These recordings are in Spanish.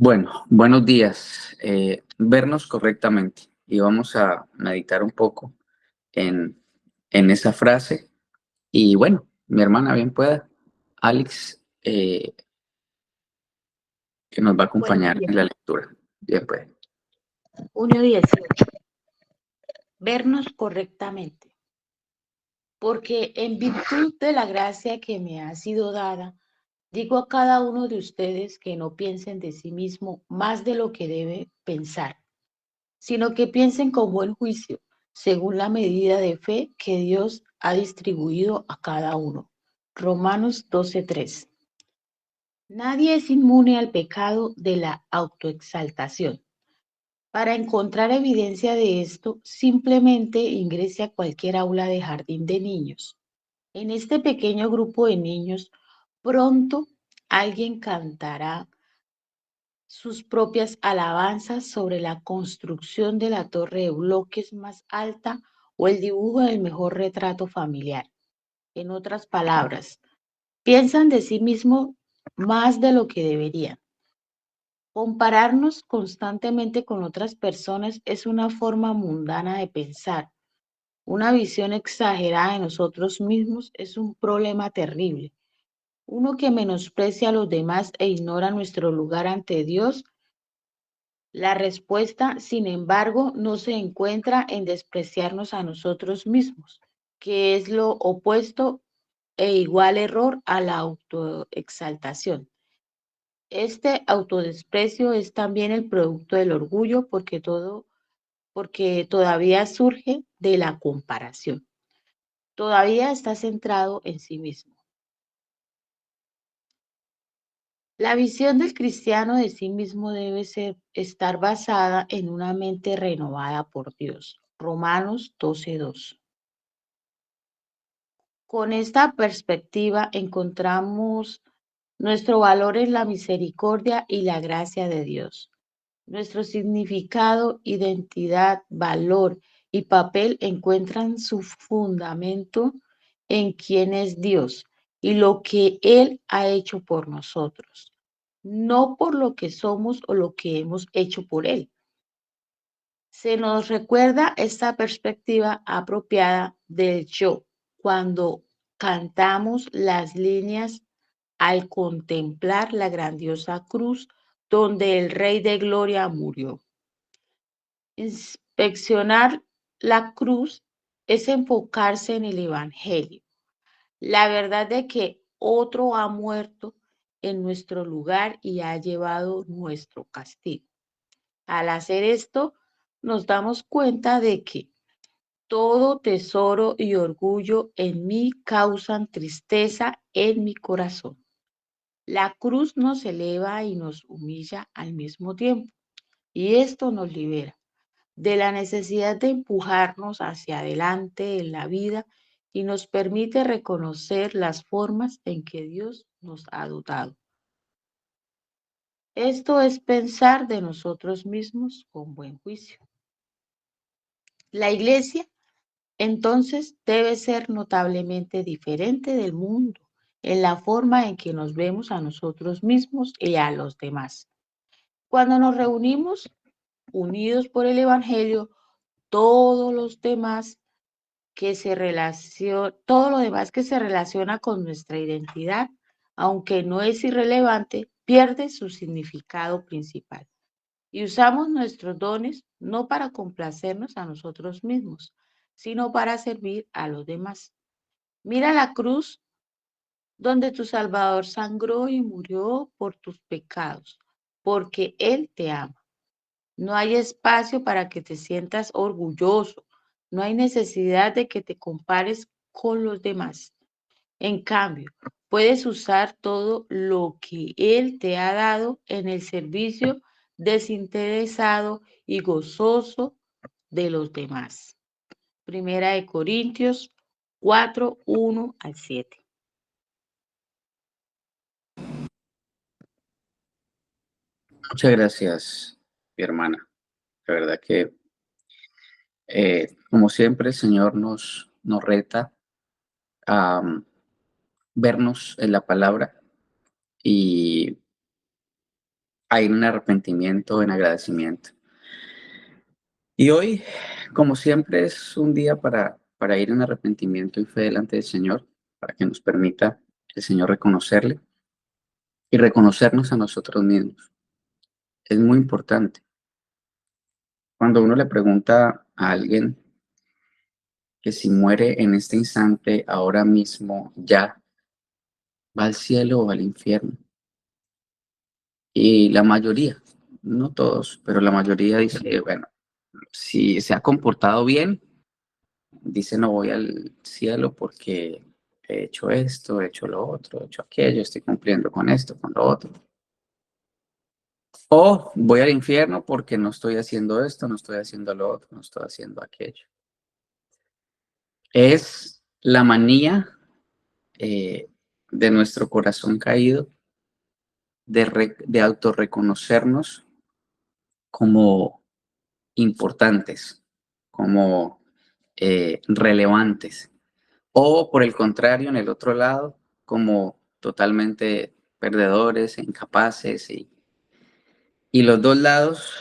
Bueno, buenos días. Vernos correctamente. Y vamos a meditar un poco en, en esa frase. Y bueno, mi hermana, bien pueda, Alex, que nos va a Buenos acompañar días. en la lectura. Bien puede. Junio 18. Vernos correctamente. Porque en virtud de la gracia que me ha sido dada, digo a cada uno de ustedes que no piensen de sí mismo más de lo que debe pensar, sino que piensen con buen juicio, según la medida de fe que Dios ha distribuido a cada uno. Romanos 12:3. Nadie es inmune al pecado de la autoexaltación. Para encontrar evidencia de esto, simplemente ingrese a cualquier aula de jardín de niños. En este pequeño grupo de niños, pronto alguien cantará sus propias alabanzas sobre la construcción de la torre de bloques más alta o el dibujo del mejor retrato familiar. En otras palabras, piensan de sí mismos más de lo que deberían. Compararnos constantemente con otras personas es una forma mundana de pensar. Una visión exagerada de nosotros mismos es un problema terrible. Uno que menosprecia a los demás e ignora nuestro lugar ante Dios. La respuesta, sin embargo, no se encuentra en despreciarnos a nosotros mismos, que es lo opuesto e igual error a la autoexaltación. Este autodesprecio es también el producto del orgullo porque todavía surge de la comparación. Todavía está centrado en sí mismo. La visión del cristiano de sí mismo debe estar basada en una mente renovada por Dios. Romanos 12:2. Con esta perspectiva encontramos nuestro valor en la misericordia y la gracia de Dios. Nuestro significado, identidad, valor y papel encuentran su fundamento en quién es Dios y lo que Él ha hecho por nosotros, no por lo que somos o lo que hemos hecho por Él. Se nos recuerda esta perspectiva apropiada del yo cuando cantamos las líneas al contemplar la grandiosa cruz donde el Rey de Gloria murió. Inspeccionar la cruz es enfocarse en el Evangelio, la verdad de que otro ha muerto en nuestro lugar y ha llevado nuestro castigo. Al hacer esto, nos damos cuenta de que todo tesoro y orgullo en mí causan tristeza en mi corazón. La cruz nos eleva y nos humilla al mismo tiempo, y esto nos libera de la necesidad de empujarnos hacia adelante en la vida y nos permite reconocer las formas en que Dios nos ha dotado. Esto es pensar de nosotros mismos con buen juicio. La iglesia, entonces, debe ser notablemente diferente del mundo en la forma en que nos vemos a nosotros mismos y a los demás. Cuando nos reunimos unidos por el Evangelio, todos los demás todo lo demás que se relaciona con nuestra identidad, aunque no es irrelevante, pierde su significado principal. Y usamos nuestros dones no para complacernos a nosotros mismos, sino para servir a los demás. Mira la cruz donde tu Salvador sangró y murió por tus pecados, porque Él te ama. No hay espacio para que te sientas orgulloso. No hay necesidad de que te compares con los demás. En cambio, puedes usar todo lo que Él te ha dado en el servicio desinteresado y gozoso de los demás. Primera de Corintios 4:1-7. Muchas gracias, mi hermana. La verdad que, como siempre, el Señor nos reta a vernos en la palabra y a ir en arrepentimiento, en agradecimiento. Y hoy, como siempre, es un día para ir en arrepentimiento y fe delante del Señor, para que nos permita el Señor reconocerle y reconocernos a nosotros mismos. Es muy importante. Cuando uno le pregunta a alguien que si muere en este instante, ahora mismo, ya, ¿va al cielo o al infierno? Y la mayoría, no todos, pero la mayoría dice, bueno, si se ha comportado bien, dice no voy al cielo porque he hecho esto, he hecho lo otro, he hecho aquello, estoy cumpliendo con esto, con lo otro. O voy al infierno porque no estoy haciendo esto, no estoy haciendo lo otro, no estoy haciendo aquello. Es la manía de nuestro corazón caído de autorreconocernos como importantes, como relevantes. O por el contrario, en el otro lado, como totalmente perdedores, incapaces. Y los dos lados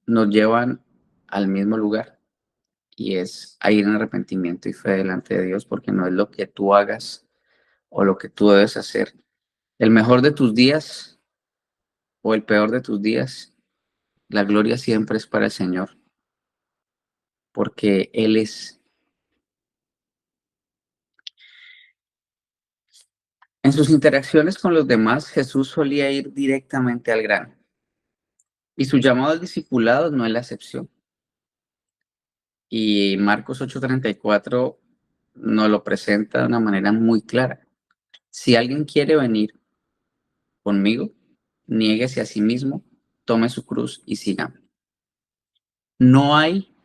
nos llevan al mismo lugar y es a ir en arrepentimiento y fe delante de Dios, porque no es lo que tú hagas o lo que tú debes hacer. El mejor de tus días o el peor de tus días, la gloria siempre es para el Señor, porque Él es. En sus interacciones con los demás, Jesús solía ir directamente al grano. Y su llamado al discipulado no es la excepción. Y Marcos 8:34 nos lo presenta de una manera muy clara. Si alguien quiere venir conmigo, niéguese a sí mismo, tome su cruz y sígame. No hay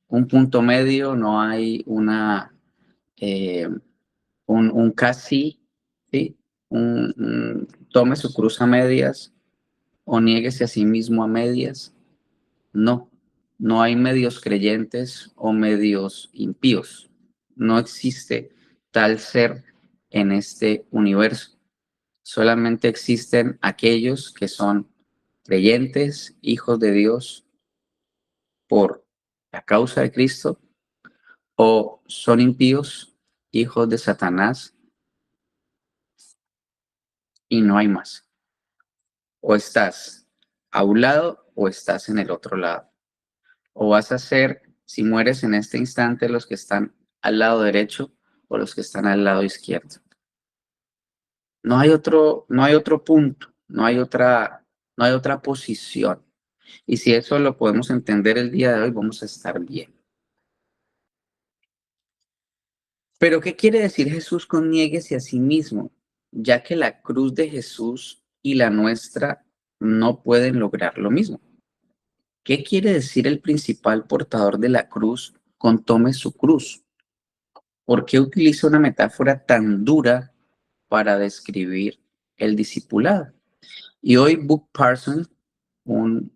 un punto medio, no hay eh, un casi, ¿sí? Tome su cruz a medias o niéguese a sí mismo a medias. No, no hay medios creyentes o medios impíos. No existe tal ser en este universo. Solamente existen aquellos que son creyentes, hijos de Dios por la causa de Cristo, o son impíos, hijos de Satanás, y no hay más. O estás a un lado o estás en el otro lado. O vas a ser, si mueres en este instante, los que están al lado derecho o los que están al lado izquierdo. No hay otro punto, no hay otra posición. Y si eso lo podemos entender el día de hoy, vamos a estar bien. Pero ¿qué quiere decir Jesús con niéguese a sí mismo? Ya que la cruz de Jesús y la nuestra no pueden lograr lo mismo. ¿Qué quiere decir el principal portador de la cruz con tome su cruz? ¿Por qué utiliza una metáfora tan dura para describir el discipulado? Y hoy Book Parsons, un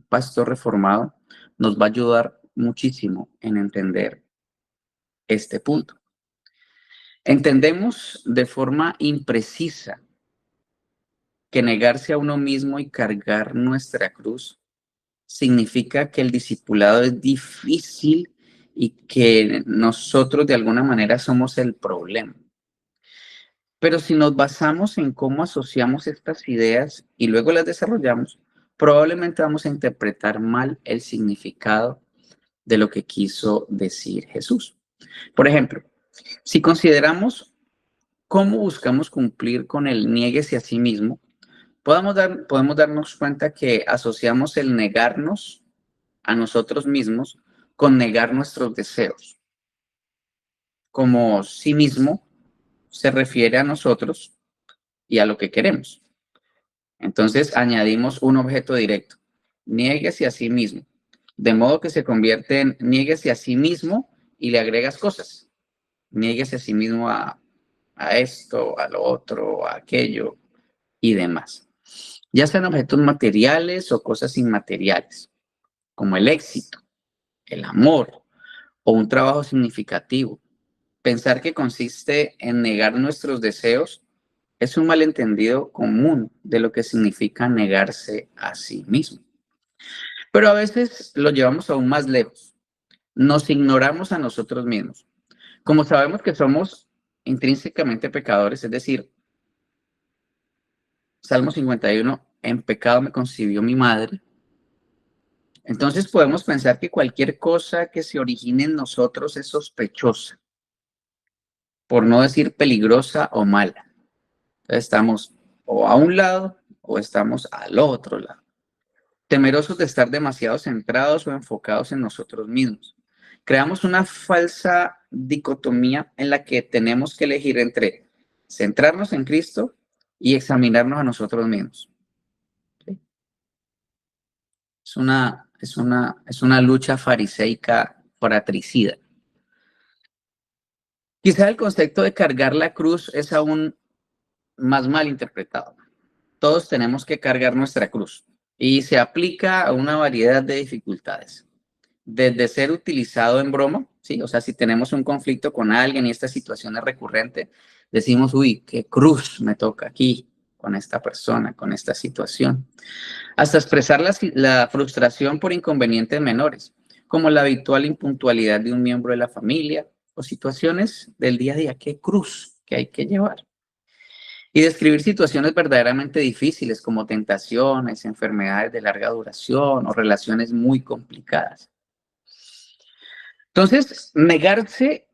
pastor reformado, nos va a ayudar muchísimo en entender este punto. Entendemos de forma imprecisa que negarse a uno mismo y cargar nuestra cruz significa que el discipulado es difícil y que nosotros de alguna manera somos el problema. Pero si nos basamos en cómo asociamos estas ideas y luego las desarrollamos, probablemente vamos a interpretar mal el significado de lo que quiso decir Jesús. Por ejemplo, si consideramos cómo buscamos cumplir con el niéguese a sí mismo, podemos darnos cuenta que asociamos el negarnos a nosotros mismos con negar nuestros deseos. Como sí mismo se refiere a nosotros y a lo que queremos. Entonces añadimos un objeto directo. Niéguese a sí mismo. De modo que se convierte en niéguese a sí mismo y le agregas cosas. Niéguese a sí mismo a esto, a lo otro, a aquello y demás. Ya sean objetos materiales o cosas inmateriales, como el éxito, el amor o un trabajo significativo. Pensar que consiste en negar nuestros deseos es un malentendido común de lo que significa negarse a sí mismo. Pero a veces lo llevamos aún más lejos. Nos ignoramos a nosotros mismos. Como sabemos que somos intrínsecamente pecadores, es decir, Salmo 51, en pecado me concibió mi madre. Entonces podemos pensar que cualquier cosa que se origine en nosotros es sospechosa, por no decir peligrosa o mala. Entonces estamos o a un lado o estamos al otro lado, temerosos de estar demasiado centrados o enfocados en nosotros mismos. Creamos una falsa dicotomía en la que tenemos que elegir entre centrarnos en Cristo y examinarnos a nosotros mismos. ¿Sí? Es una lucha fariseica fratricida. Quizá el concepto de cargar la cruz es aún más mal interpretado. Todos tenemos que cargar nuestra cruz y se aplica a una variedad de dificultades. Desde ser utilizado en broma, ¿sí? O sea, si tenemos un conflicto con alguien y esta situación es recurrente, decimos, uy, qué cruz me toca aquí con esta persona, con esta situación. Hasta expresar la frustración por inconvenientes menores, como la habitual impuntualidad de un miembro de la familia o situaciones del día a día. Qué cruz que hay que llevar. Y describir situaciones verdaderamente difíciles como tentaciones, enfermedades de larga duración o relaciones muy complicadas. Entonces, negarse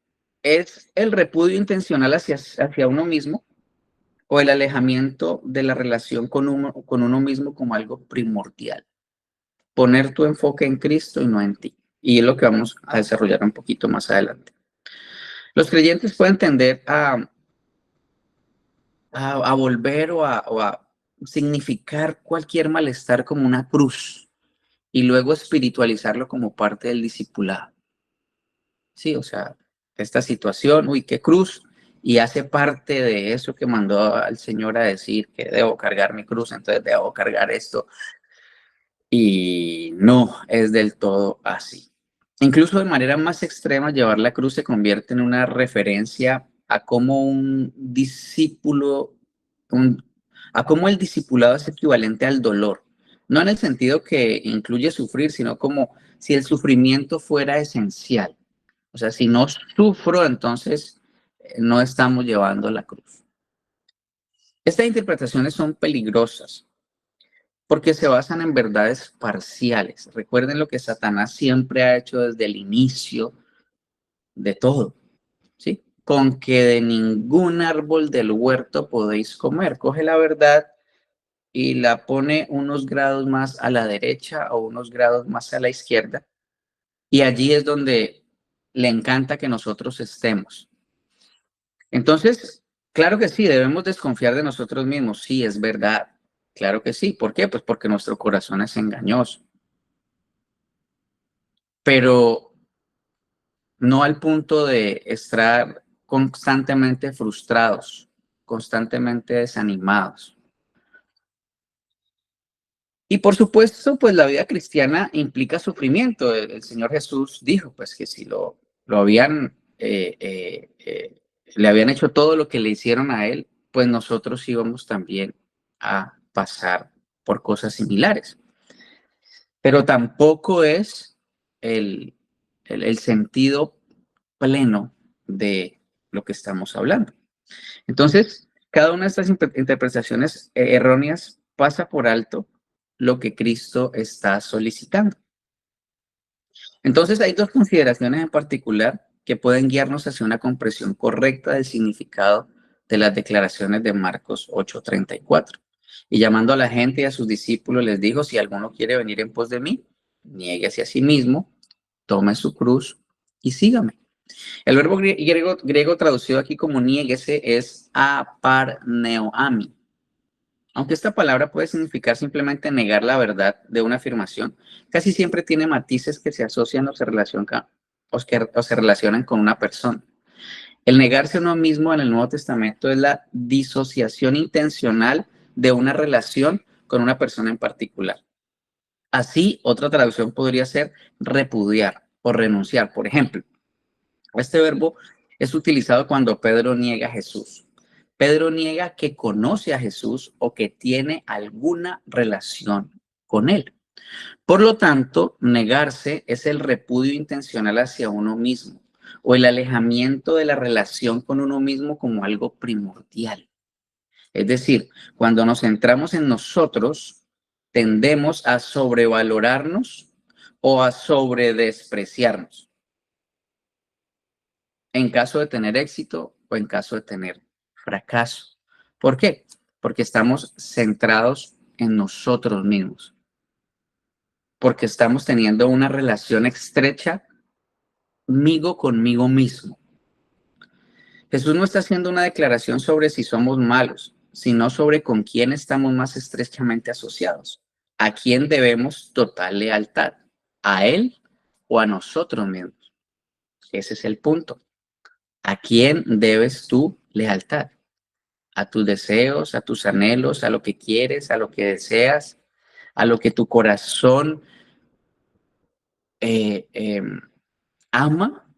es el repudio intencional hacia uno mismo o el alejamiento de la relación con uno mismo como algo primordial. Poner tu enfoque en Cristo y no en ti. Y es lo que vamos a desarrollar un poquito más adelante. Los creyentes pueden tender a volver o a significar cualquier malestar como una cruz y luego espiritualizarlo como parte del discipulado. Sí, o sea, esta situación, uy, qué cruz, y hace parte de eso que mandó al Señor a decir que debo cargar mi cruz, entonces debo cargar esto. Y no es del todo así. Incluso de manera más extrema, llevar la cruz se convierte en una referencia a cómo un discípulo, a cómo el discipulado es equivalente al dolor. No en el sentido que incluye sufrir, sino como si el sufrimiento fuera esencial. O sea, si no sufro, entonces no estamos llevando la cruz. Estas interpretaciones son peligrosas porque se basan en verdades parciales. Recuerden lo que Satanás siempre ha hecho desde el inicio de todo, ¿sí? Con que de ningún árbol del huerto podéis comer. Coge la verdad y la pone unos grados más a la derecha o unos grados más a la izquierda. Y allí es donde le encanta que nosotros estemos. Entonces, claro que sí, debemos desconfiar de nosotros mismos. Sí, es verdad. Claro que sí. ¿Por qué? Pues porque nuestro corazón es engañoso. Pero no al punto de estar constantemente frustrados, constantemente desanimados. Y por supuesto, pues la vida cristiana implica sufrimiento. El Señor Jesús dijo, pues que si lo habían, le habían hecho todo lo que le hicieron a él, pues nosotros íbamos también a pasar por cosas similares. Pero tampoco es el, el sentido pleno de lo que estamos hablando. Entonces, cada una de estas interpretaciones erróneas pasa por alto lo que Cristo está solicitando. Entonces, hay dos consideraciones en particular que pueden guiarnos hacia una comprensión correcta del significado de las declaraciones de Marcos 8:34. Y llamando a la gente y a sus discípulos, les dijo, si alguno quiere venir en pos de mí, niéguese a sí mismo, tome su cruz y sígame. El verbo griego traducido aquí como niéguese es aparneoami. Aunque esta palabra puede significar simplemente negar la verdad de una afirmación, casi siempre tiene matices que se asocian o se relacionan con una persona. El negarse a uno mismo en el Nuevo Testamento es la disociación intencional de una relación con una persona en particular. Así, otra traducción podría ser repudiar o renunciar. Por ejemplo, este verbo es utilizado cuando Pedro niega a Jesús. Pedro niega que conoce a Jesús o que tiene alguna relación con él. Por lo tanto, negarse es el repudio intencional hacia uno mismo o el alejamiento de la relación con uno mismo como algo primordial. Es decir, cuando nos centramos en nosotros, tendemos a sobrevalorarnos o a sobredespreciarnos en caso de tener éxito o en caso de tener fracaso. ¿Por qué? Porque estamos centrados en nosotros mismos, porque estamos teniendo una relación estrecha conmigo mismo. Jesús no está haciendo una declaración sobre si somos malos, sino sobre con quién estamos más estrechamente asociados, a quién debemos total lealtad, a Él o a nosotros mismos. Ese es el punto. ¿A quién debes tú lealtad? ¿A tus deseos, a tus anhelos, a lo que quieres, a lo que deseas, a lo que tu corazón eh, eh, ama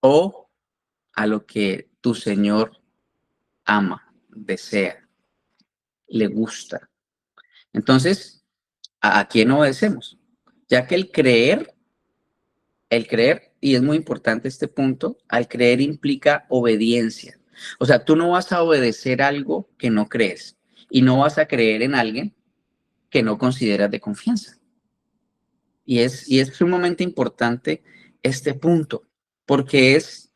o a lo que tu Señor ama, desea, le gusta? Entonces, ¿a quién obedecemos? Ya que y es muy importante este punto, al creer implica obediencia. O sea, tú no vas a obedecer algo que no crees y no vas a creer en alguien que no consideras de confianza. Y es sumamente importante este punto, porque es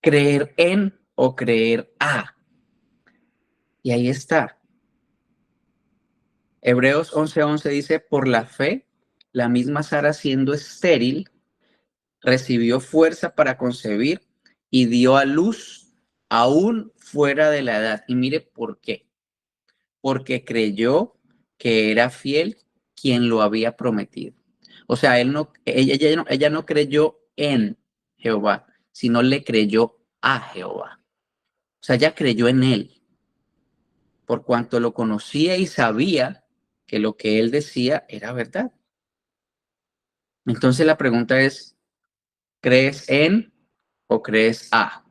creer en o creer a. Y ahí está. Hebreos 11:11 dice, por la fe, la misma Sara siendo estéril, recibió fuerza para concebir y dio a luz aún fuera de la edad. Y mire por qué. Porque creyó que era fiel quien lo había prometido. O sea, ella no creyó en Jehová, sino le creyó a Jehová. O sea, ella creyó en él, por cuanto lo conocía y sabía que lo que él decía era verdad. Entonces la pregunta es, ¿crees en o crees a?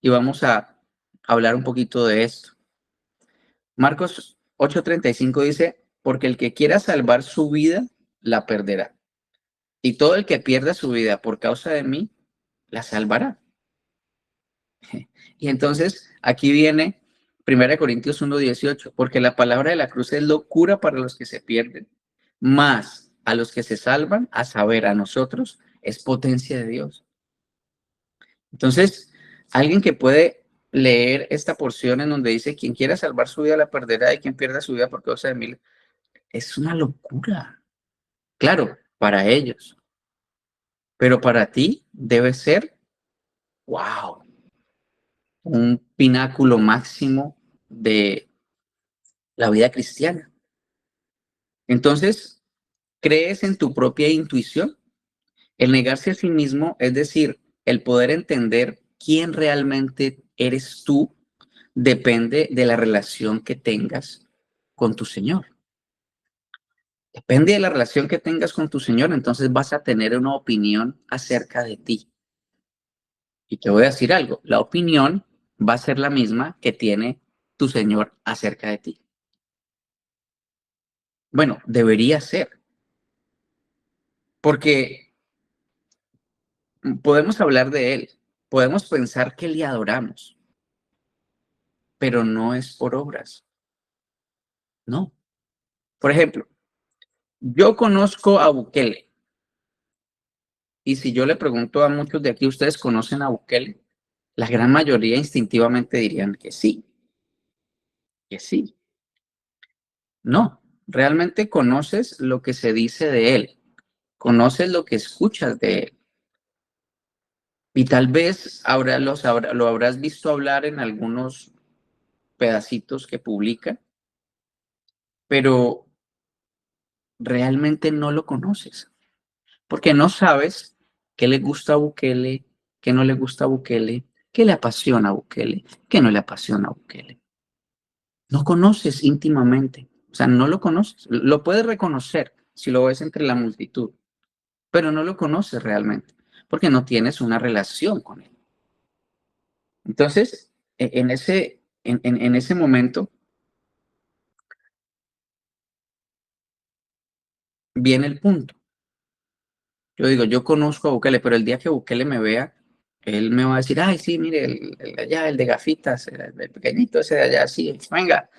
Y vamos a hablar un poquito de esto. Marcos 8:35 dice, porque el que quiera salvar su vida, la perderá. Y todo el que pierda su vida por causa de mí, la salvará. Y entonces aquí viene 1 Corintios 1:18, porque la palabra de la cruz es locura para los que se pierden, más a los que se salvan, a saber, a nosotros, es potencia de Dios. Entonces, alguien que puede leer esta porción en donde dice, quien quiera salvar su vida la perderá y quien pierda su vida por causa de mí, es una locura. Claro, para ellos, pero para ti debe ser, wow, un pináculo máximo de la vida cristiana. Entonces, ¿crees en tu propia intuición? El negarse a sí mismo, es decir, el poder entender quién realmente eres tú, depende de la relación que tengas con tu Señor. Depende de la relación que tengas con tu Señor, entonces vas a tener una opinión acerca de ti. Y te voy a decir algo, la opinión va a ser la misma que tiene tu Señor acerca de ti. Bueno, debería ser, porque podemos hablar de Él, podemos pensar que le adoramos, pero no es por obras, no. Por ejemplo, yo conozco a Bukele, y si yo le pregunto a muchos de aquí, ¿ustedes conocen a Bukele? La gran mayoría instintivamente dirían que sí, que sí. No, realmente conoces lo que se dice de él, conoces lo que escuchas de él. Y tal vez lo habrás visto hablar en algunos pedacitos que publica, pero realmente no lo conoces, porque no sabes qué le gusta a Bukele, qué no le gusta a Bukele, qué le apasiona a Bukele, qué no le apasiona a Bukele. No conoces íntimamente, o sea, no lo conoces. Lo puedes reconocer si lo ves entre la multitud, pero no lo conoces realmente, porque no tienes una relación con él. Entonces, en ese momento viene el punto. Yo digo, yo conozco a Bukele, pero el día que Bukele me vea, él me va a decir, ay, sí, mire, el allá, el de gafitas, el pequeñito ese de allá, sí, venga,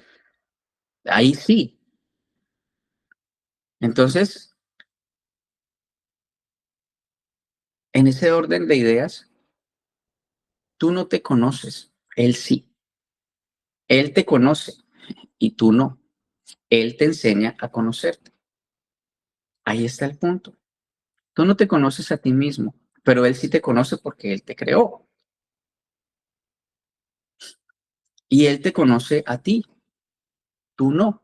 ahí sí. Entonces, en ese orden de ideas, tú no te conoces, él sí. Él te conoce y tú no. Él te enseña a conocerte. Ahí está el punto. Tú no te conoces a ti mismo, pero él sí te conoce porque él te creó. Y él te conoce a ti, tú no.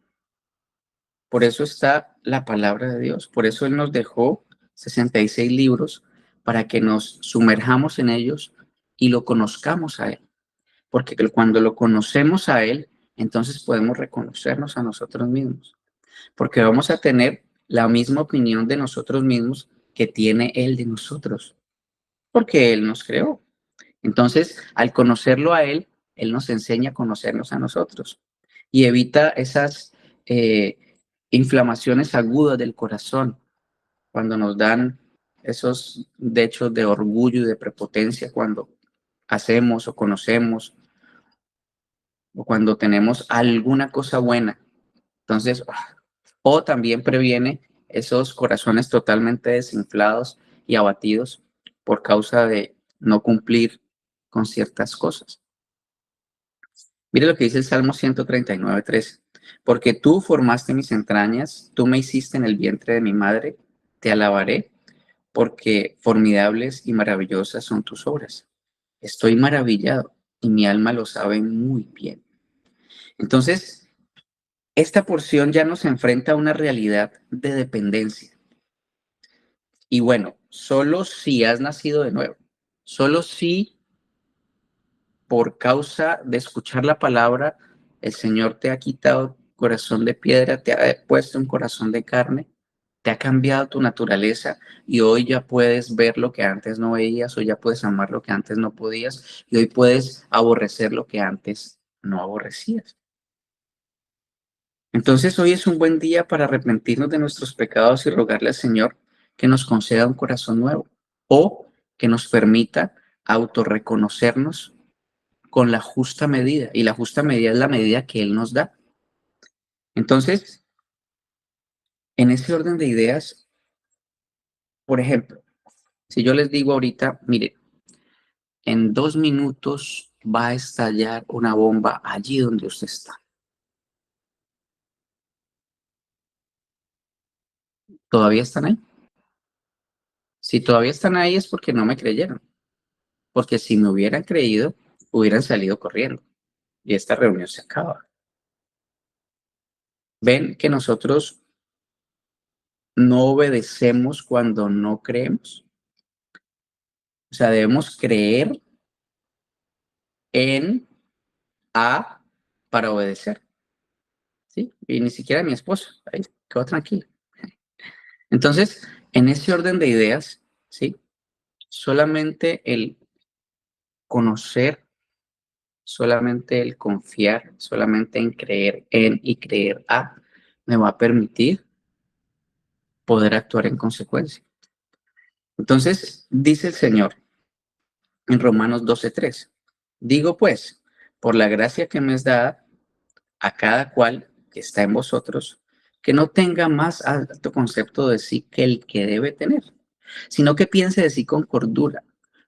Por eso está la palabra de Dios. Por eso Él nos dejó 66 libros para que nos sumerjamos en ellos y lo conozcamos a Él. Porque cuando lo conocemos a Él, entonces podemos reconocernos a nosotros mismos. Porque vamos a tener la misma opinión de nosotros mismos que tiene Él de nosotros. Porque Él nos creó. Entonces, al conocerlo a Él, Él nos enseña a conocernos a nosotros y evita esas inflamaciones agudas del corazón cuando nos dan esos hechos de orgullo y de prepotencia cuando hacemos o conocemos o cuando tenemos alguna cosa buena. Entonces, o también previene esos corazones totalmente desinflados y abatidos por causa de no cumplir con ciertas cosas. Mire lo que dice el Salmo 139:13. Porque tú formaste mis entrañas, tú me hiciste en el vientre de mi madre, te alabaré, porque formidables y maravillosas son tus obras. Estoy maravillado y mi alma lo sabe muy bien. Entonces, esta porción ya nos enfrenta a una realidad de dependencia. Y bueno, solo si has nacido de nuevo, solo si por causa de escuchar la palabra, el Señor te ha quitado corazón de piedra, te ha puesto un corazón de carne, te ha cambiado tu naturaleza y hoy ya puedes ver lo que antes no veías, hoy ya puedes amar lo que antes no podías y hoy puedes aborrecer lo que antes no aborrecías. Entonces hoy es un buen día para arrepentirnos de nuestros pecados y rogarle al Señor que nos conceda un corazón nuevo o que nos permita autorreconocernos con la justa medida, y la justa medida es la medida que Él nos da. Entonces, en ese orden de ideas, por ejemplo, si yo les digo ahorita, mire, en 2 minutos va a estallar una bomba allí donde usted está. ¿Todavía están ahí? Si todavía están ahí es porque no me creyeron, porque si me hubieran creído, hubieran salido corriendo y esta reunión se acaba. Ven que nosotros no obedecemos cuando no creemos. O sea, debemos creer en A para obedecer, ¿sí? Y ni siquiera mi esposo, ahí quedó tranquilo. Entonces, en ese orden de ideas, ¿sí? Solamente el conocer, solamente el confiar, solamente en creer en y creer a, me va a permitir poder actuar en consecuencia. Entonces, dice el Señor en Romanos 12:3, digo pues, por la gracia que me es dada, a cada cual que está en vosotros, que no tenga más alto concepto de sí que el que debe tener, sino que piense de sí con cordura,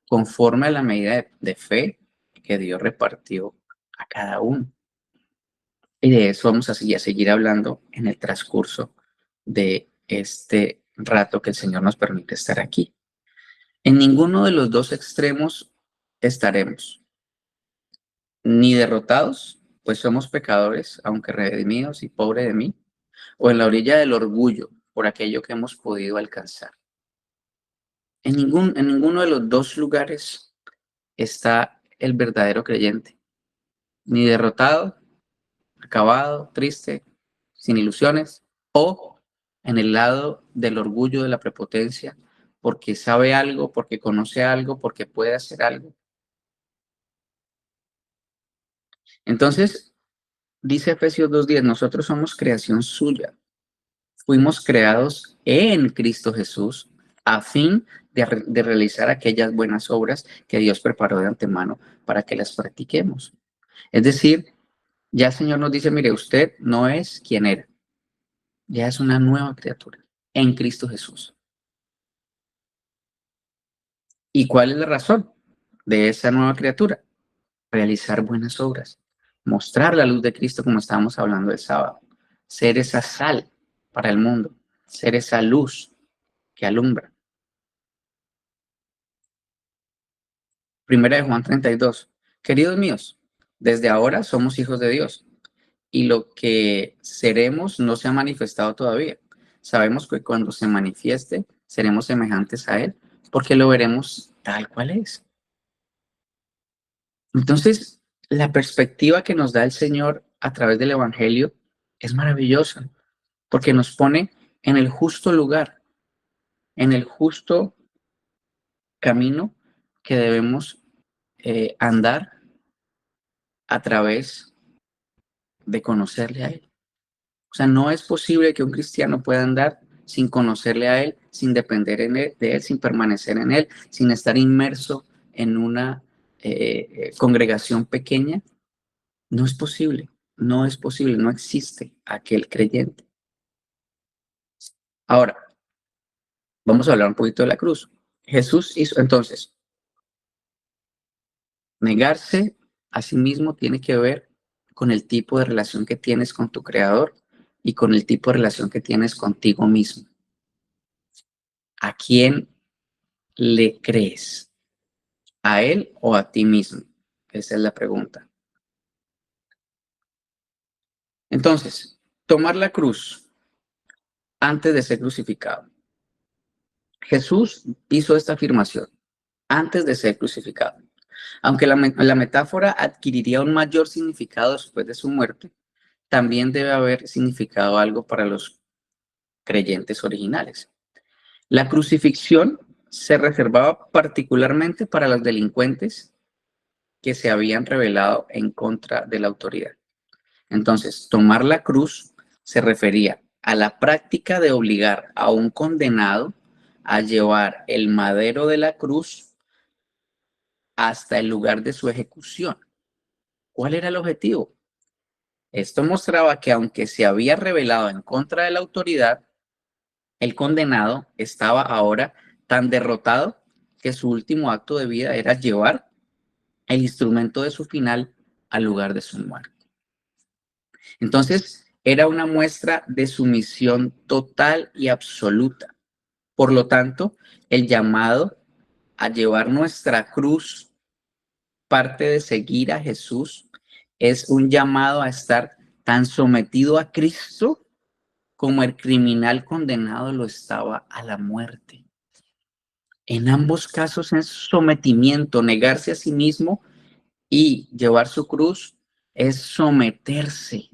conforme a la medida de fe que Dios repartió a cada uno. Y de eso vamos a seguir hablando en el transcurso de este rato que el Señor nos permite estar aquí. En ninguno de los dos extremos estaremos, ni derrotados, pues somos pecadores, aunque redimidos y pobre de mí, o en la orilla del orgullo por aquello que hemos podido alcanzar. En ninguno de los dos lugares está el verdadero creyente, ni derrotado, acabado, triste, sin ilusiones, o en el lado del orgullo, de la prepotencia, porque sabe algo, porque conoce algo, porque puede hacer algo. Entonces, dice Efesios 2:10, nosotros somos creación suya. Fuimos creados en Cristo Jesús a fin de realizar aquellas buenas obras que Dios preparó de antemano para que las practiquemos. Es decir, ya el Señor nos dice, mire, usted no es quien era, ya es una nueva criatura en Cristo Jesús. ¿Y cuál es la razón de esa nueva criatura? Realizar buenas obras, mostrar la luz de Cristo como estábamos hablando el sábado, ser esa sal para el mundo, ser esa luz que alumbra. Primera de Juan 32. Queridos míos, desde ahora somos hijos de Dios y lo que seremos no se ha manifestado todavía. Sabemos que cuando se manifieste seremos semejantes a Él porque lo veremos tal cual es. Entonces, la perspectiva que nos da el Señor a través del Evangelio es maravillosa porque nos pone en el justo lugar, en el justo camino que debemos andar a través de conocerle a Él. O sea, no es posible que un cristiano pueda andar sin conocerle a Él, sin depender de Él, sin permanecer en Él, sin estar inmerso en una congregación pequeña. No es posible, no es posible, no existe aquel creyente. Ahora, vamos a hablar un poquito de la cruz. Jesús hizo, entonces, negarse a sí mismo tiene que ver con el tipo de relación que tienes con tu Creador y con el tipo de relación que tienes contigo mismo. ¿A quién le crees? ¿A Él o a ti mismo? Esa es la pregunta. Entonces, tomar la cruz antes de ser crucificado. Jesús hizo esta afirmación antes de ser crucificado. Aunque la metáfora adquiriría un mayor significado después de su muerte, también debe haber significado algo para los creyentes originales. La crucifixión se reservaba particularmente para los delincuentes que se habían rebelado en contra de la autoridad. Entonces, tomar la cruz se refería a la práctica de obligar a un condenado a llevar el madero de la cruz hasta el lugar de su ejecución. ¿Cuál era el objetivo? Esto mostraba que aunque se había rebelado en contra de la autoridad, el condenado estaba ahora tan derrotado que su último acto de vida era llevar el instrumento de su final al lugar de su muerte. Entonces, era una muestra de sumisión total y absoluta. Por lo tanto, el llamado a llevar nuestra cruz, parte de seguir a Jesús, es un llamado a estar tan sometido a Cristo como el criminal condenado lo estaba a la muerte. En ambos casos es sometimiento, negarse a sí mismo y llevar su cruz es someterse.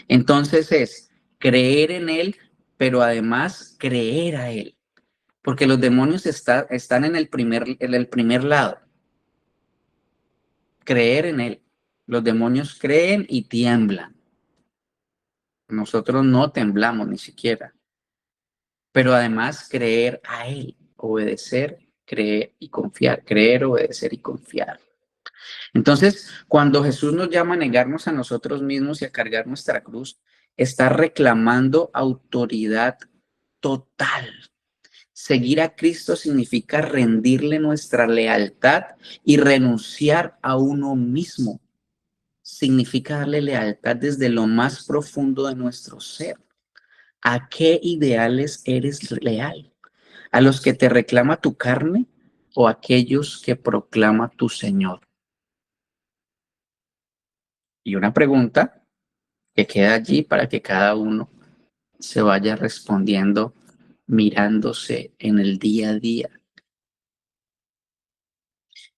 Entonces es creer en Él, pero además creer a Él. Porque los demonios están en el primer lado. Creer en Él. Los demonios creen y tiemblan. Nosotros no temblamos ni siquiera. Pero además creer a Él, obedecer, creer y confiar. Creer, obedecer y confiar. Entonces, cuando Jesús nos llama a negarnos a nosotros mismos y a cargar nuestra cruz, está reclamando autoridad total. Seguir a Cristo significa rendirle nuestra lealtad y renunciar a uno mismo. Significa darle lealtad desde lo más profundo de nuestro ser. ¿A qué ideales eres leal? ¿A los que te reclama tu carne o a aquellos que proclama tu Señor? Y una pregunta que queda allí para que cada uno se vaya respondiendo mirándose en el día a día.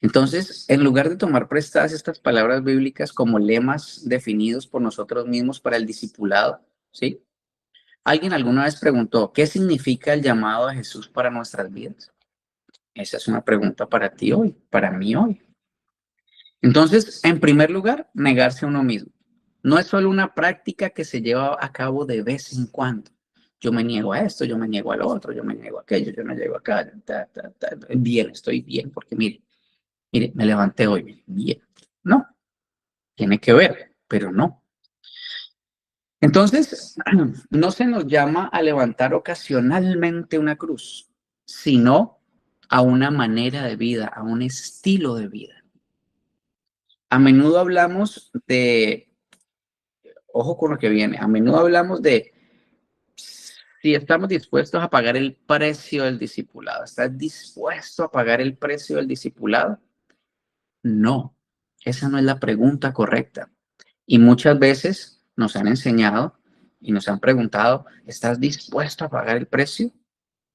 Entonces, en lugar de tomar prestadas estas palabras bíblicas como lemas definidos por nosotros mismos para el discipulado, ¿sí? Alguien alguna vez preguntó, ¿qué significa el llamado de Jesús para nuestras vidas? Esa es una pregunta para ti hoy, para mí hoy. Entonces, en primer lugar, negarse a uno mismo. No es solo una práctica que se lleva a cabo de vez en cuando. Yo me niego a esto, yo me niego a lo otro, yo me niego a aquello, yo me niego acá. Bien, estoy bien, porque mire, me levanté hoy, bien. No, tiene que ver, pero no. Entonces, no se nos llama a levantar ocasionalmente una cruz, sino a una manera de vida, a un estilo de vida. A menudo hablamos de, ojo con lo que viene, a menudo hablamos de si estamos dispuestos a pagar el precio del discipulado. ¿Estás dispuesto a pagar el precio del discipulado? No, esa no es la pregunta correcta. Y muchas veces nos han enseñado y nos han preguntado, ¿estás dispuesto a pagar el precio?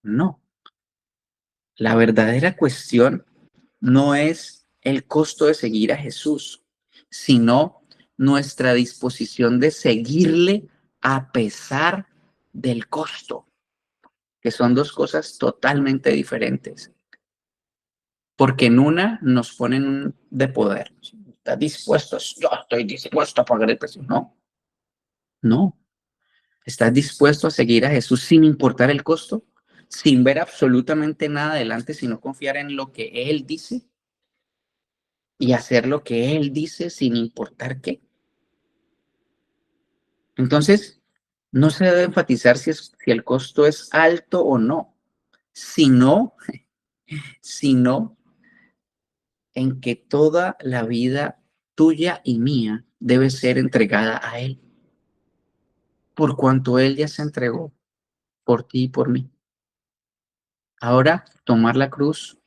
No. La verdadera cuestión no es el costo de seguir a Jesús, sino nuestra disposición de seguirle a pesar del costo, que son dos cosas totalmente diferentes. Porque en una nos ponen de poder. ¿Estás dispuesto? Yo estoy dispuesto a pagar el precio. No, no. ¿Estás dispuesto a seguir a Jesús sin importar el costo? Sin ver absolutamente nada adelante, sino confiar en lo que Él dice y hacer lo que Él dice sin importar qué. Entonces, no se debe enfatizar si el costo es alto o no, sino, sino en que toda la vida tuya y mía debe ser entregada a Él, por cuanto Él ya se entregó por ti y por mí. Ahora, tomar la cruz,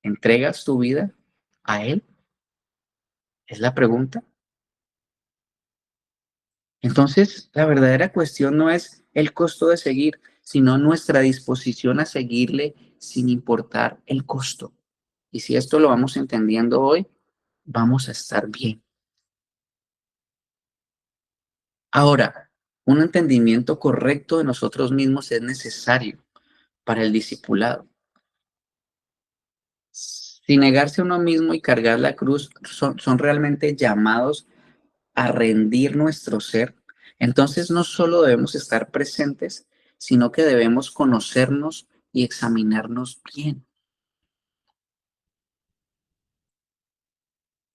¿entregas tu vida a Él? Es la pregunta. Entonces, la verdadera cuestión no es el costo de seguir, sino nuestra disposición a seguirle sin importar el costo. Y si esto lo vamos entendiendo hoy, vamos a estar bien. Ahora, un entendimiento correcto de nosotros mismos es necesario para el discipulado. Si negarse a uno mismo y cargar la cruz son realmente llamados a rendir nuestro ser, entonces no solo debemos estar presentes, sino que debemos conocernos y examinarnos bien.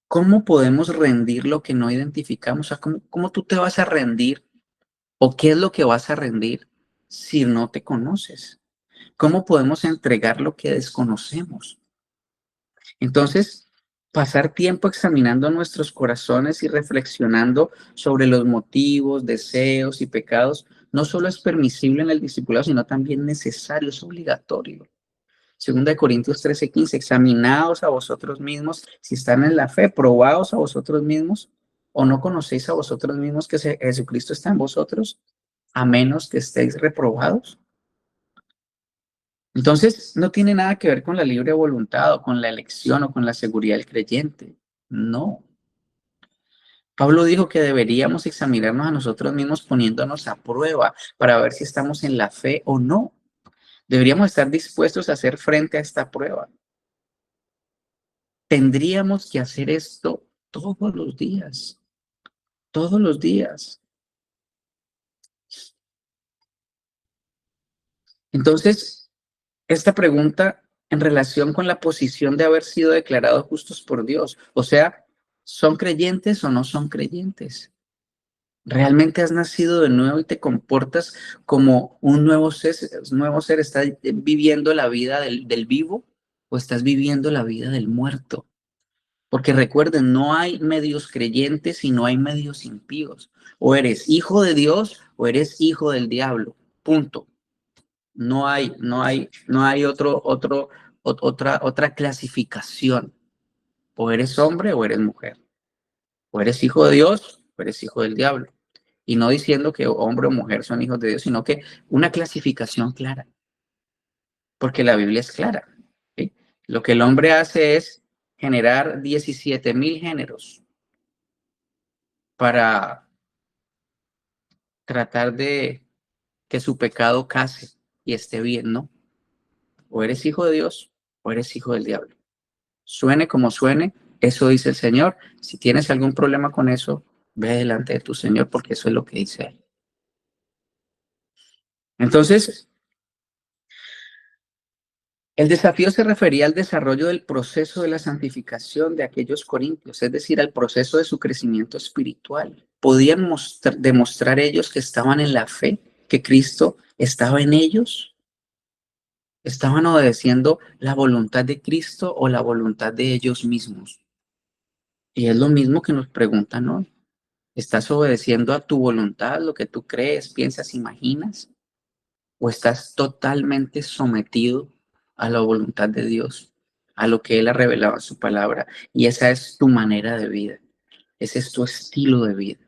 ¿Cómo podemos rendir lo que no identificamos? O sea, ¿cómo tú te vas a rendir o qué es lo que vas a rendir si no te conoces? ¿Cómo podemos entregar lo que desconocemos? Entonces, pasar tiempo examinando nuestros corazones y reflexionando sobre los motivos, deseos y pecados no solo es permisible en el discipulado, sino también necesario, es obligatorio. Segunda de Corintios 13:15, examinaos a vosotros mismos si están en la fe, probaos a vosotros mismos o no conocéis a vosotros mismos que Jesucristo está en vosotros, a menos que estéis reprobados. Entonces, no tiene nada que ver con la libre voluntad o con la elección o con la seguridad del creyente. No. Pablo dijo que deberíamos examinarnos a nosotros mismos poniéndonos a prueba para ver si estamos en la fe o no. Deberíamos estar dispuestos a hacer frente a esta prueba. Tendríamos que hacer esto todos los días, todos los días. Entonces, esta pregunta en relación con la posición de haber sido declarados justos por Dios, o sea, ¿son creyentes o no son creyentes? ¿Realmente has nacido de nuevo y te comportas como un nuevo ser? ¿Estás viviendo la vida del vivo o estás viviendo la vida del muerto? Porque recuerden, no hay medios creyentes y no hay medios impíos. O eres hijo de Dios o eres hijo del diablo. Punto. No hay otra clasificación. O eres hombre o eres mujer. O eres hijo de Dios o eres hijo del diablo. Y no diciendo que hombre o mujer son hijos de Dios, sino que una clasificación clara. Porque la Biblia es clara. ¿Sí? Lo que el hombre hace es generar 17,000 géneros para tratar de que su pecado case y esté bien, ¿no? O eres hijo de Dios o eres hijo del diablo. Suene como suene, Eso dice el Señor. Si tienes algún problema con eso, ve delante de tu Señor, porque eso es lo que dice Él. Entonces, el desafío se refería al desarrollo del proceso de la santificación de aquellos corintios, es decir, al proceso de su crecimiento espiritual. ¿Podían demostrar ellos que estaban en la fe, que Cristo estaba en ellos? ¿Estaban obedeciendo la voluntad de Cristo o la voluntad de ellos mismos? Y es lo mismo que nos preguntan hoy. ¿Estás obedeciendo a tu voluntad, lo que tú crees, piensas, imaginas? ¿O estás totalmente sometido a la voluntad de Dios, a lo que Él ha revelado en su palabra? Y esa es tu manera de vida, ese es tu estilo de vida.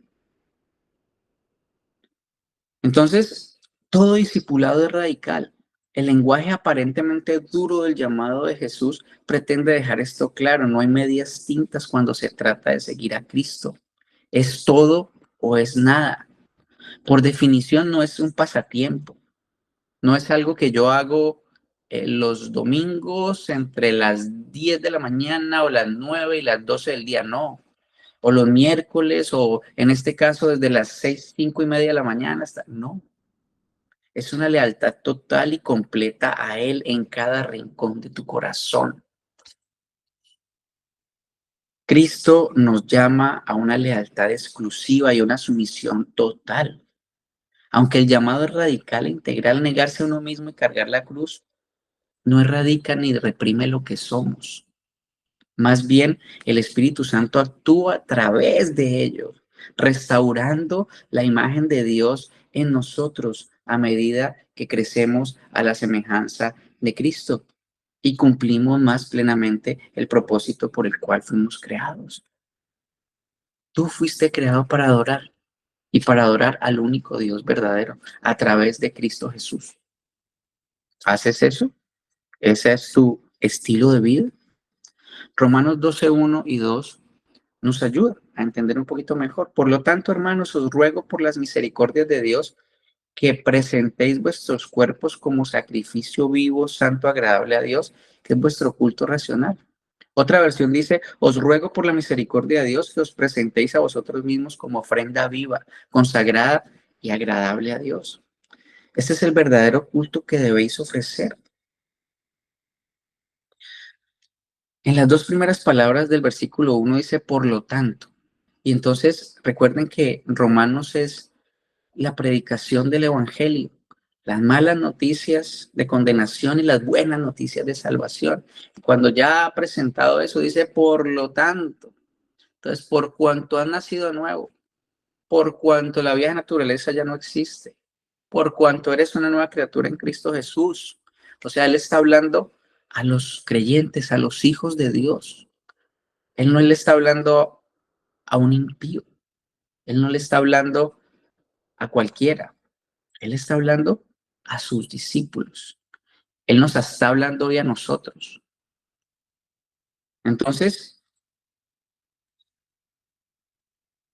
Entonces, todo discipulado es radical. El lenguaje aparentemente duro del llamado de Jesús pretende dejar esto claro. No hay medias tintas cuando se trata de seguir a Cristo. Es todo o es nada. Por definición, no es un pasatiempo. No es algo que yo hago los domingos entre las 10 de la mañana o las 9 y las 12 del día, no. O los miércoles o en este caso desde las 6, 5 y media de la mañana hasta, no. Es una lealtad total y completa a Él en cada rincón de tu corazón. Cristo nos llama a una lealtad exclusiva y una sumisión total. Aunque el llamado es radical e integral, negarse a uno mismo y cargar la cruz, no erradica ni reprime lo que somos. Más bien, el Espíritu Santo actúa a través de ellos, restaurando la imagen de Dios en nosotros a medida que crecemos a la semejanza de Cristo y cumplimos más plenamente el propósito por el cual fuimos creados. Tú fuiste creado para adorar y para adorar al único Dios verdadero a través de Cristo Jesús. ¿Haces eso? ¿Ese es tu estilo de vida? Romanos 12, 1 y 2 nos ayuda a entender un poquito mejor. Por lo tanto, hermanos, os ruego por las misericordias de Dios que presentéis vuestros cuerpos como sacrificio vivo, santo, agradable a Dios, que es vuestro culto racional. Otra versión dice, os ruego por la misericordia de Dios que os presentéis a vosotros mismos como ofrenda viva, consagrada y agradable a Dios. Este es el verdadero culto que debéis ofrecer. En las dos primeras palabras del versículo 1 dice, por lo tanto. Y entonces recuerden que Romanos es la predicación del Evangelio, las malas noticias de condenación y las buenas noticias de salvación. Cuando ya ha presentado eso, dice, por lo tanto. Entonces, por cuanto has nacido de nuevo, por cuanto la vieja naturaleza ya no existe, por cuanto eres una nueva criatura en Cristo Jesús. O sea, Él está hablando a los creyentes, a los hijos de Dios. Él no le está hablando a un impío. Él no le está hablando a cualquiera. Él está hablando a sus discípulos. Él nos está hablando hoy a nosotros. Entonces,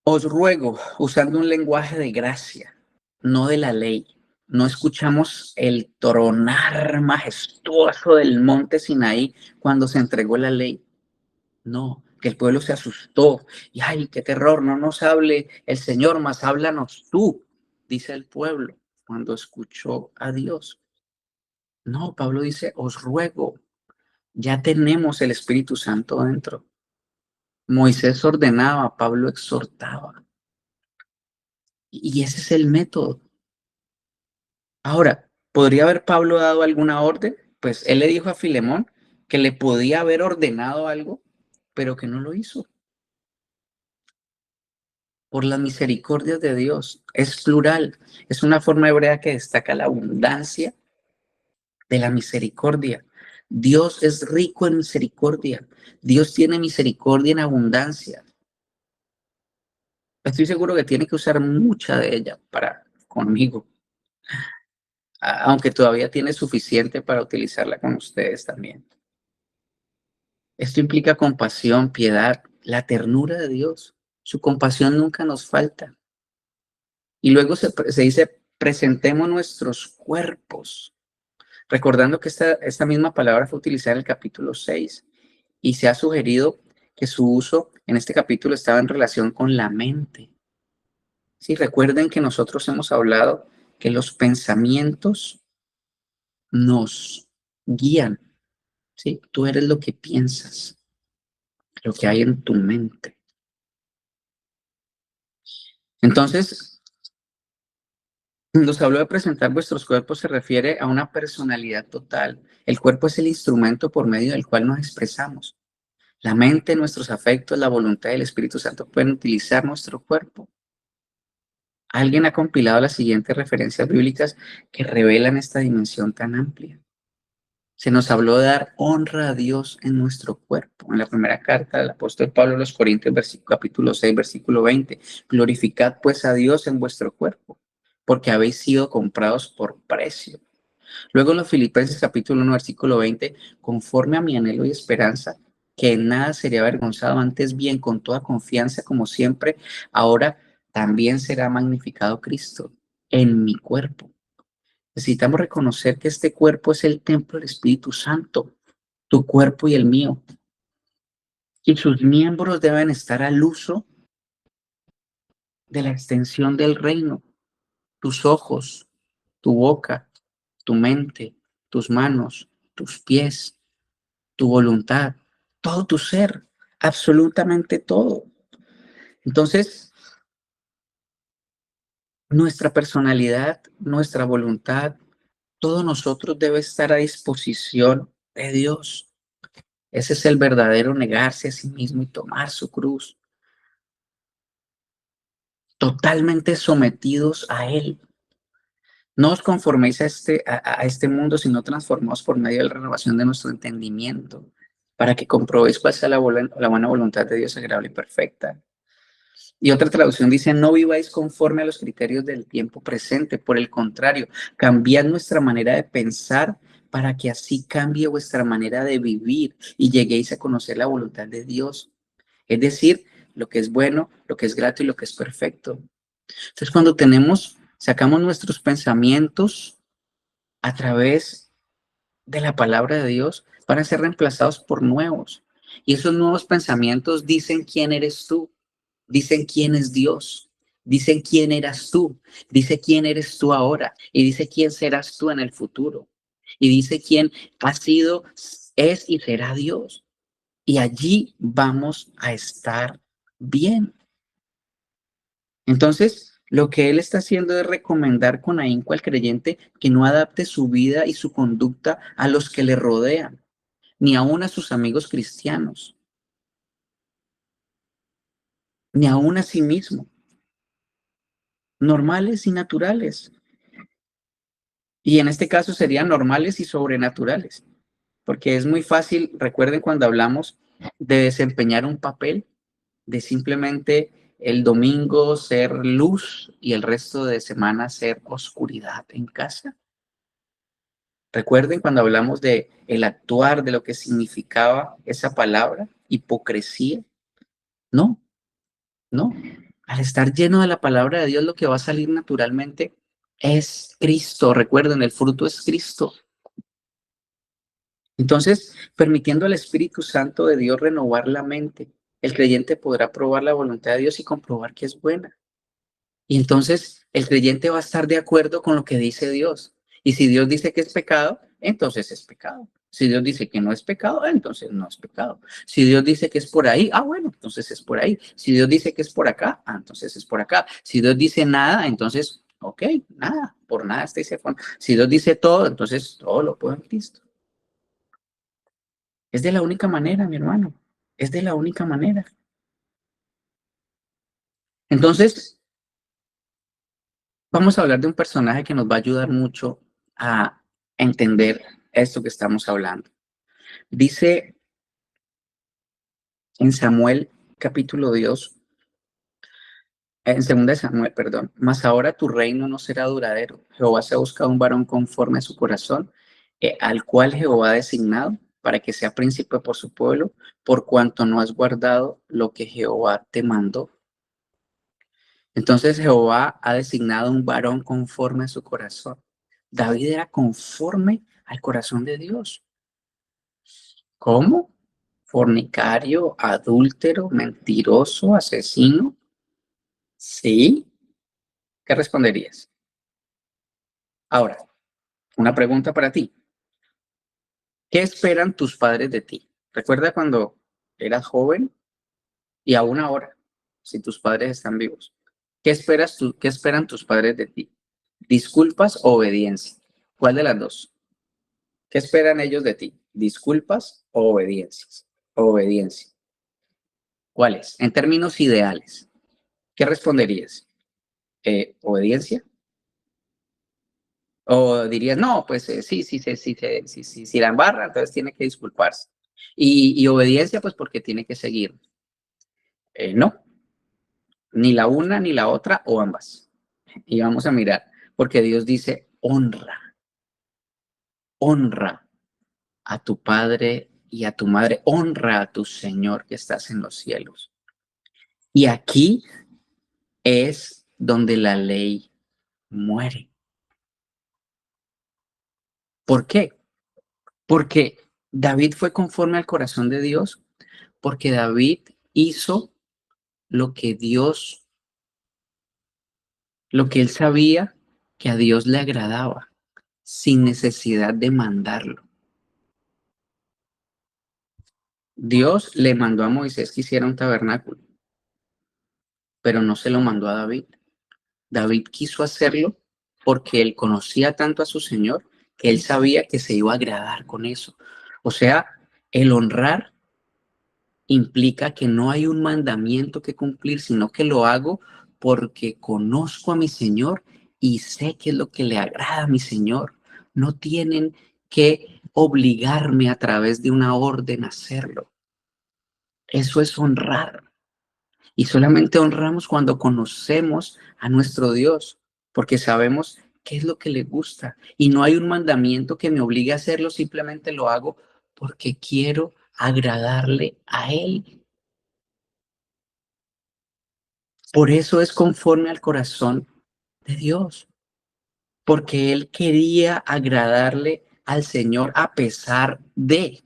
os ruego, usando un lenguaje de gracia, no de la ley. No escuchamos el tronar majestuoso del monte Sinaí cuando se entregó la ley. No, que el pueblo se asustó. Y ay, qué terror, no nos hable el Señor, más háblanos tú, dice el pueblo cuando escuchó a Dios. No, Pablo dice, os ruego, ya tenemos el Espíritu Santo dentro. Moisés ordenaba, Pablo exhortaba. Y ese es el método. Ahora, ¿podría haber Pablo dado alguna orden? Pues él le dijo a Filemón que le podía haber ordenado algo, pero que no lo hizo. Por las misericordias de Dios. Es plural. Es una forma hebrea que destaca la abundancia de la misericordia. Dios es rico en misericordia. Dios tiene misericordia en abundancia. Estoy seguro que tiene que usar mucha de ella para conmigo, aunque todavía tiene suficiente para utilizarla con ustedes también. Esto implica compasión, piedad, la ternura de Dios. Su compasión nunca nos falta. Y luego se dice, presentemos nuestros cuerpos, recordando que esta misma palabra fue utilizada en el capítulo 6 y se ha sugerido que su uso en este capítulo estaba en relación con la mente. Sí, recuerden que nosotros hemos hablado que los pensamientos nos guían, ¿sí? Tú eres lo que piensas, lo que hay en tu mente. Entonces, cuando se habló de presentar vuestros cuerpos, se refiere a una personalidad total. El cuerpo es el instrumento por medio del cual nos expresamos. La mente, nuestros afectos, la voluntad y el Espíritu Santo pueden utilizar nuestro cuerpo. Alguien ha compilado las siguientes referencias bíblicas que revelan esta dimensión tan amplia. Se nos habló de dar honra a Dios en nuestro cuerpo. En la primera carta del apóstol Pablo a los Corintios, capítulo 6, versículo 20. Glorificad pues a Dios en vuestro cuerpo, porque habéis sido comprados por precio. Luego en los Filipenses capítulo 1, versículo 20, conforme a mi anhelo y esperanza, que en nada sería avergonzado, antes bien con toda confianza, como siempre, ahora también será magnificado Cristo en mi cuerpo. Necesitamos reconocer que este cuerpo es el templo del Espíritu Santo, tu cuerpo y el mío, y sus miembros deben estar al uso de la extensión del reino. Tus ojos, tu boca, tu mente, tus manos, tus pies, tu voluntad, todo tu ser, absolutamente todo. Entonces, nuestra personalidad, nuestra voluntad, todo nosotros debe estar a disposición de Dios. Ese es el verdadero negarse a sí mismo y tomar su cruz. Totalmente sometidos a Él. No os conforméis a este mundo, sino transformaos por medio de la renovación de nuestro entendimiento, para que comprobéis cuál sea la buena voluntad de Dios agradable y perfecta. Y otra traducción dice, no viváis conforme a los criterios del tiempo presente, por el contrario, cambiad nuestra manera de pensar para que así cambie vuestra manera de vivir y lleguéis a conocer la voluntad de Dios. Es decir, lo que es bueno, lo que es grato y lo que es perfecto. Entonces, cuando sacamos nuestros pensamientos a través de la palabra de Dios, van a ser reemplazados por nuevos. Y esos nuevos pensamientos dicen quién eres tú, dicen quién es Dios, dicen quién eras tú, dice quién eres tú ahora y dice quién serás tú en el futuro. Y dice quién ha sido, es y será Dios. Y allí vamos a estar bien. Entonces, lo que él está haciendo es recomendar con ahínco al creyente que no adapte su vida y su conducta a los que le rodean, ni aun a sus amigos cristianos, ni aun a sí mismo, normales y naturales. Y en este caso serían normales y sobrenaturales, porque es muy fácil, recuerden cuando hablamos de desempeñar un papel, de simplemente el domingo ser luz y el resto de semana ser oscuridad en casa. Recuerden cuando hablamos de el actuar, de lo que significaba esa palabra, hipocresía. No, no. Al estar lleno de la palabra de Dios, lo que va a salir naturalmente es Cristo. Recuerden, el fruto es Cristo. Entonces, permitiendo al Espíritu Santo de Dios renovar la mente, el creyente podrá probar la voluntad de Dios y comprobar que es buena. Y entonces el creyente va a estar de acuerdo con lo que dice Dios. Y si Dios dice que es pecado, entonces es pecado. Si Dios dice que no es pecado, entonces no es pecado. Si Dios dice que es por ahí, bueno, entonces es por ahí. Si Dios dice que es por acá, entonces es por acá. Si Dios dice nada, entonces, ok, nada, por nada está ese fondo. Si Dios dice todo, entonces todo lo puedo en Cristo. Es de la única manera, mi hermano. Es de la única manera. Entonces, vamos a hablar de un personaje que nos va a ayudar mucho a entender esto que estamos hablando. Dice en Samuel capítulo 2, en 2 Samuel, perdón, mas ahora tu reino no será duradero. Jehová se ha buscado un varón conforme a su corazón, al cual Jehová ha designado para que sea príncipe por su pueblo, por cuanto no has guardado lo que Jehová te mandó. Entonces Jehová ha designado un varón conforme a su corazón. David era conforme al corazón de Dios. ¿Cómo? fornicario, adúltero, mentiroso, asesino? Sí. ¿Qué responderías? Ahora, una pregunta para ti. ¿Qué esperan tus padres de ti? Recuerda cuando eras joven y aún ahora, si tus padres están vivos. ¿Qué esperan tus padres de ti? ¿Disculpas o obediencia? ¿Cuál de las dos? ¿Qué esperan ellos de ti? ¿Disculpas o obediencias? Obediencia. ¿Cuáles? En términos ideales, ¿qué responderías? ¿Obediencia? ¿O dirías, no, pues si la embarra, entonces tiene que disculparse? Y obediencia, pues porque tiene que seguir. No, ni la una ni la otra o ambas. Y vamos a mirar, porque Dios dice, honra a tu padre y a tu madre, honra a tu Señor que estás en los cielos. Y aquí es donde la ley muere. ¿Por qué? Porque David fue conforme al corazón de Dios, porque David hizo lo que Dios, lo que él sabía que a Dios le agradaba, sin necesidad de mandarlo. Dios le mandó a Moisés que hiciera un tabernáculo, pero no se lo mandó a David. David quiso hacerlo porque él conocía tanto a su Señor que él sabía que se iba a agradar con eso. O sea, el honrar implica que no hay un mandamiento que cumplir, sino que lo hago porque conozco a mi Señor y sé qué es lo que le agrada a mi Señor. No tienen que obligarme a través de una orden a hacerlo. Eso es honrar. Y solamente honramos cuando conocemos a nuestro Dios, porque sabemos qué es lo que le gusta. Y no hay un mandamiento que me obligue a hacerlo, simplemente lo hago porque quiero agradarle a Él. Por eso es conforme al corazón de Dios, porque Él quería agradarle al Señor a pesar de,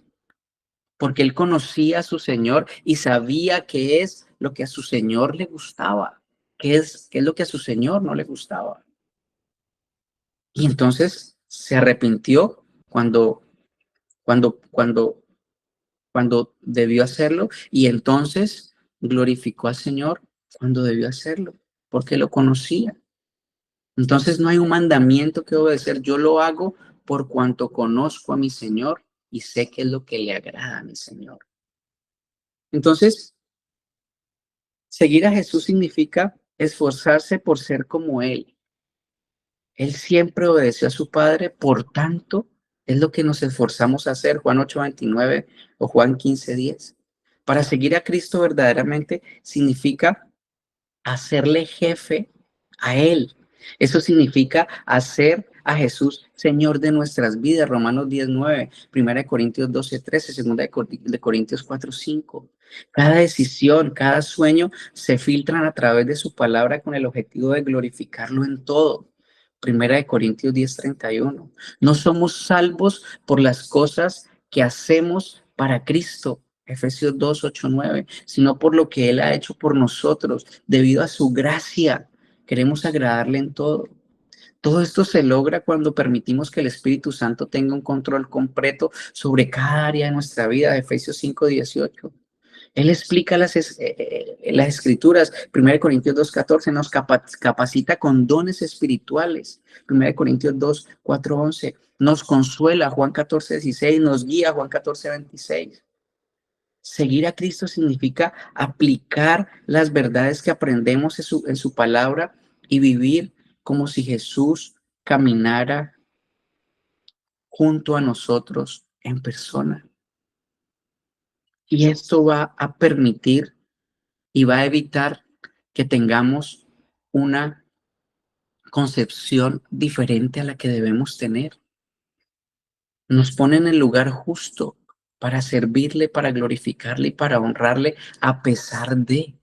porque Él conocía a su Señor y sabía qué es lo que a su Señor le gustaba, qué es lo que a su Señor no le gustaba. Y entonces se arrepintió cuando, cuando, cuando debió hacerlo, y entonces glorificó al Señor cuando debió hacerlo, porque lo conocía. Entonces no hay un mandamiento que obedecer, yo lo hago por cuanto conozco a mi Señor y sé qué es lo que le agrada a mi Señor. Entonces, seguir a Jesús significa esforzarse por ser como Él. Él siempre obedeció a su Padre, por tanto, es lo que nos esforzamos a hacer, Juan 8:29 o Juan 15:10. Para seguir a Cristo verdaderamente significa hacerle jefe a Él. Eso significa hacer a Jesús Señor de nuestras vidas, Romanos 10:9, 1 Corintios 12:13, 2 de Corintios 4:5. Cada decisión, cada sueño se filtran a través de su palabra con el objetivo de glorificarlo en todo. 1 Corintios 10:31. No somos salvos por las cosas que hacemos para Cristo, Efesios 2:8-9, sino por lo que Él ha hecho por nosotros, debido a su gracia. Queremos agradarle en todo. Todo esto se logra cuando permitimos que el Espíritu Santo tenga un control completo sobre cada área de nuestra vida, Efesios 5:18. Él explica las escrituras, 1 Corintios 2:14, nos capacita con dones espirituales, 1 Corintios 2:4-11, nos consuela, Juan 14:16, nos guía, Juan 14:26. Seguir a Cristo significa aplicar las verdades que aprendemos en su palabra y vivir como si Jesús caminara junto a nosotros en persona. Y esto va a permitir y va a evitar que tengamos una concepción diferente a la que debemos tener. Nos pone en el lugar justo para servirle, para glorificarle y para honrarle a pesar de.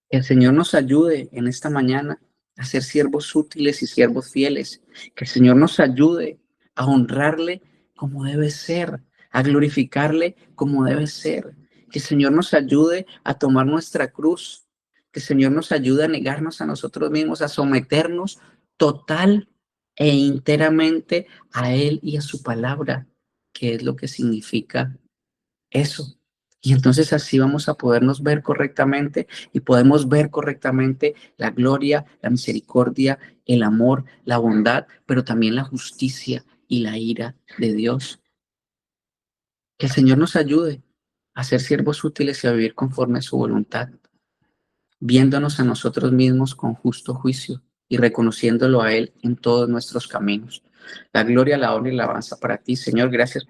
Que el Señor nos ayude en esta mañana a ser siervos útiles y siervos fieles. Que el Señor nos ayude a honrarle como debe ser, a glorificarle como debe ser. Que el Señor nos ayude a tomar nuestra cruz, que el Señor nos ayude a negarnos a nosotros mismos, a someternos total e enteramente a Él y a su palabra, que es lo que significa eso. Y entonces así vamos a podernos ver correctamente y podemos ver correctamente la gloria, la misericordia, el amor, la bondad, pero también la justicia y la ira de Dios. Que el Señor nos ayude a ser siervos útiles y a vivir conforme a su voluntad, viéndonos a nosotros mismos con justo juicio y reconociéndolo a Él en todos nuestros caminos. La gloria, la honra y la alabanza para ti, Señor. Gracias